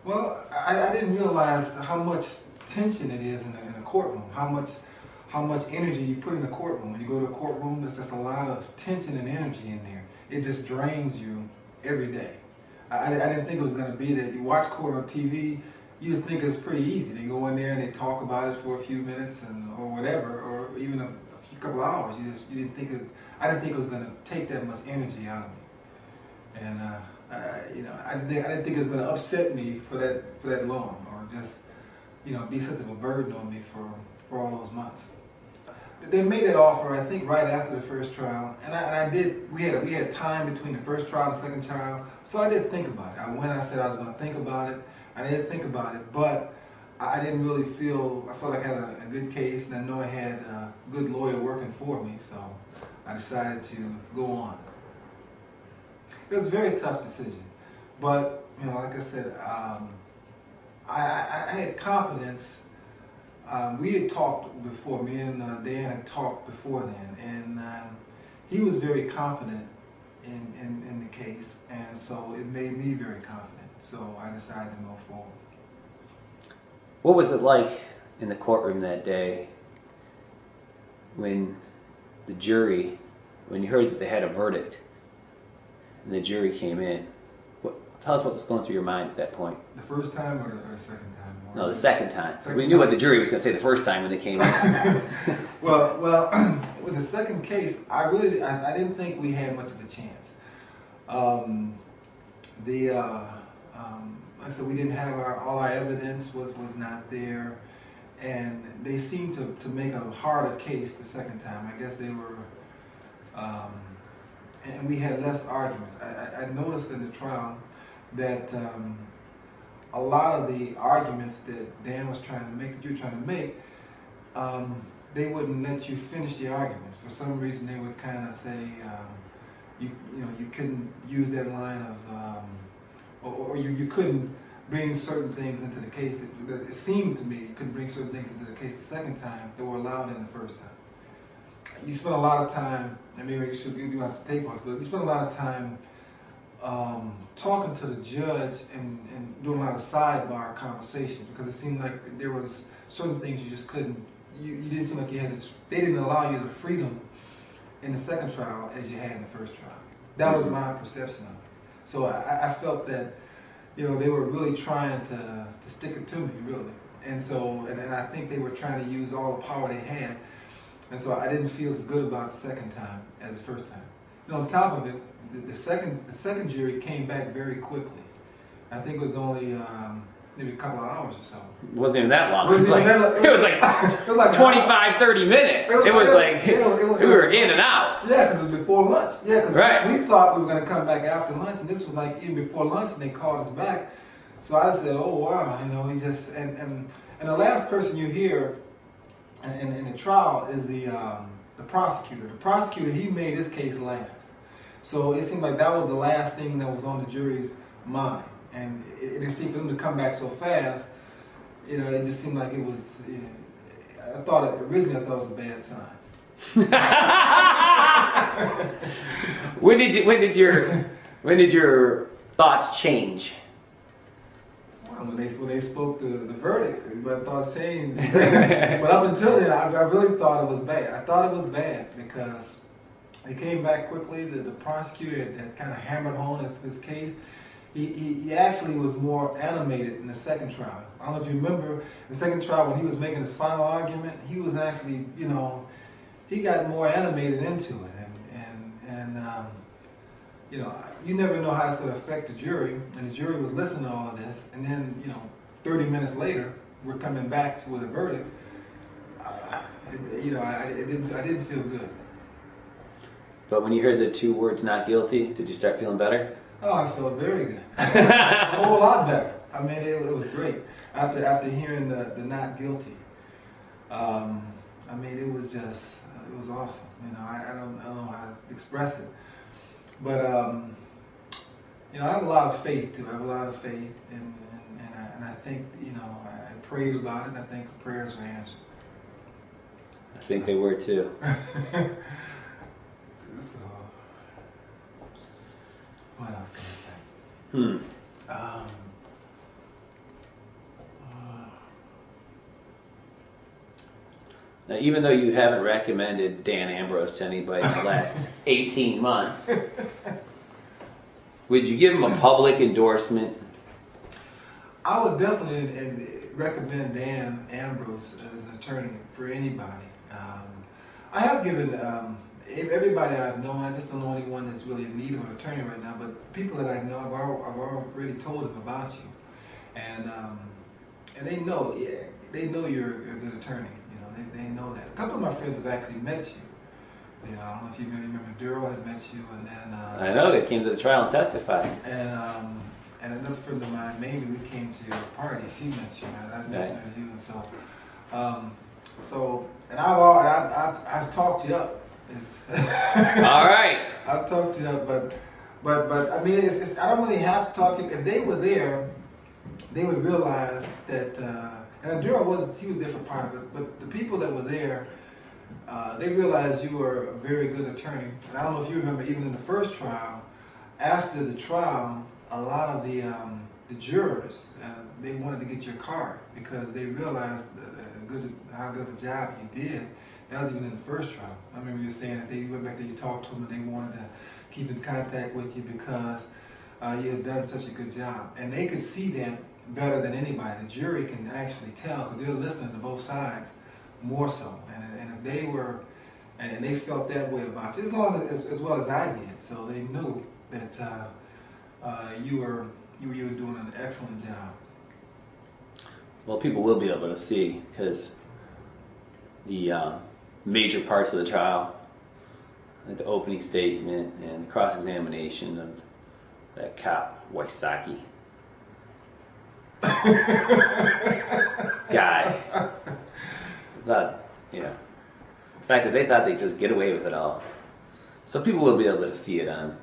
Well, I didn't realize how much tension it is in a courtroom. How much energy you put in a courtroom. When you go to a courtroom, there's just a lot of tension and energy in there. It just drains you every day. I didn't think it was going to be that. You watch court on TV, you just think it's pretty easy. They go in there and they talk about it for a few minutes or whatever, or even a couple hours. You didn't think it. I didn't think it was going to take that much energy out of me, and I didn't think it was going to upset me for that long, or just be such of a burden on me for all those months. They made that offer, I think, right after the first trial, and I did. We had time between the first trial and the second trial, so I did think about it. I said I was going to think about it. I did think about it, but I didn't really feel. I felt like I had a good case, and I know I had a good lawyer working for me, so I decided to go on. It was a very tough decision, but like I said, I had confidence. We had talked before. Me and Dan had talked before then, and he was very confident in the case, and so it made me very confident. So I decided to move forward. What was it like in the courtroom that day when when you heard that they had a verdict and the jury came in? Tell us what was going through your mind at that point. The first time or the second time? No, the second time. We knew what the jury was going to say the first time when they came in. Well, with the second case, I didn't think we had much of a chance. Like I said, we didn't have all our evidence was not there, and they seemed to make a harder case the second time. I guess they were, and we had less arguments. I noticed in the trial that a lot of the arguments that Dan was trying to make, that you were trying to make, they wouldn't let you finish the arguments. For some reason, they would kind of say, you couldn't use that line of, or you couldn't bring certain things into the case that it seemed to me you couldn't bring certain things into the case the second time that were allowed in the first time. You spent a lot of time, and maybe you don't have to take off, but you spent a lot of time talking to the judge and doing a lot of sidebar conversation, because it seemed like there was certain things you just couldn't, you didn't seem like you had this, they didn't allow you the freedom in the second trial as you had in the first trial. That was my perception of it. So I felt that, they were really trying to stick it to me, really. And so, and I think they were trying to use all the power they had. And so I didn't feel as good about the second time as the first time. On top of it, the second jury came back very quickly. I think it was only maybe a couple of hours or so. It wasn't even that long. It was like 25, 30 minutes. We were in and out. Yeah, because it was before lunch. Yeah, because right. We thought we were going to come back after lunch, and this was like even before lunch, and they called us back. So I said, oh, wow, he just, and the last person you hear in the trial is the prosecutor. The prosecutor, he made his case last. So it seemed like that was the last thing that was on the jury's mind. And it seemed for them to come back so fast, it just seemed like it was, originally I thought it was a bad sign. When did your thoughts change? Well, when they spoke the verdict, my thoughts changed. But up until then, I really thought it was bad. I thought it was bad because they came back quickly. The prosecutor had kind of hammered home his case. He actually was more animated in the second trial. I don't know if you remember the second trial when he was making his final argument. He was actually, he got more animated into it, and you never know how it's going to affect the jury. And the jury was listening to all of this, and then 30 minutes later, we're coming back with a verdict. I didn't feel good. But when you heard the two words "not guilty," did you start feeling better? Oh, I felt very good. A whole lot better. I mean, it was great after hearing the not guilty. I mean, it was awesome. I don't know how to express it, but I have a lot of faith too. I have a lot of faith, and I think I prayed about it, and I think the prayers were answered. I think they were too. So, what else can I say? Now, even though you haven't recommended Dan Ambrose to anybody in the last 18 months, would you give him a public endorsement? I would definitely recommend Dan Ambrose as an attorney for anybody. I have given everybody I've known. I just don't know anyone that's really in need of an attorney right now. But the people that I know, I've already told them about you, and they know. Yeah, they know you're a good attorney. You know, they know that. A couple of my friends have actually met you. You know, I don't know if you remember Daryl had met you, and then I know they came to the trial and testified. And another friend of mine, Mamie, we came to your party. She met you, and I mentioned her to you, and and I've talked you up. All right. I've talked you up, but I mean, I don't really have to talk. If they were there, they would realize that. And Daryl he was there for part of it, but the people that were there, they realized you were a very good attorney. And I don't know if you remember, even in the first trial, after the trial, a lot of the jurors, they wanted to get your card because they realized how good of a job you did. That was even in the first trial. I remember you saying that you went back there, you talked to them, and they wanted to keep in contact with you because you had done such a good job. And they could see that better than anybody. The jury can actually tell because they're listening to both sides more so. And if they were, and they felt that way about you, as well as I did, so they knew that you were doing an excellent job. Well, people will be able to see because the major parts of the trial, like the opening statement and the cross-examination of that cop, Wysocki guy. The fact that they thought they'd just get away with it all. So people will be able to see it on,